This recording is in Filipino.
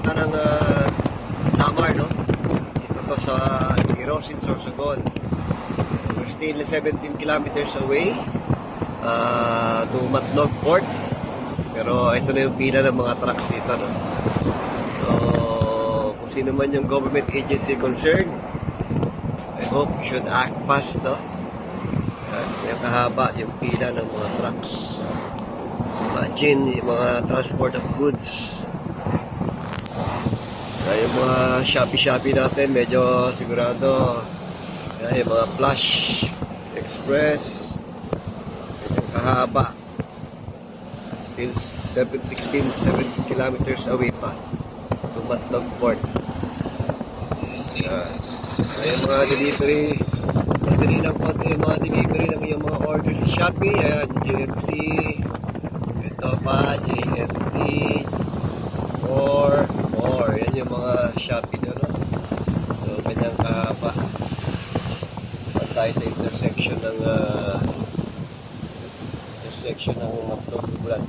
papunta ng Samar, no? Dito to sa Irosin, Sorsogon. We're still 17 kilometers away to Matlog Port. Pero ito na yung pila ng mga trucks dito, no? So, kung sino man yung government agency concerned, I hope you should act fast, no? Yung kahaba yung pila ng mga trucks. Imagine yung mga transport of goods. Yung mga Shopee natin, medyo sigurado yung mga Flash Express, medyo kahaba. Still 17 kilometers away pa to Matlog Port. Yung mga delivery, madali lang konti yung mga delivery ng yung mga orders sa Shopee. Ayan, GMT, ito pa, GMT, more. Yan yung mga Shopee nyo, no? So, ganyang kahaba. Tayo sa intersection ng Matlog Bulan.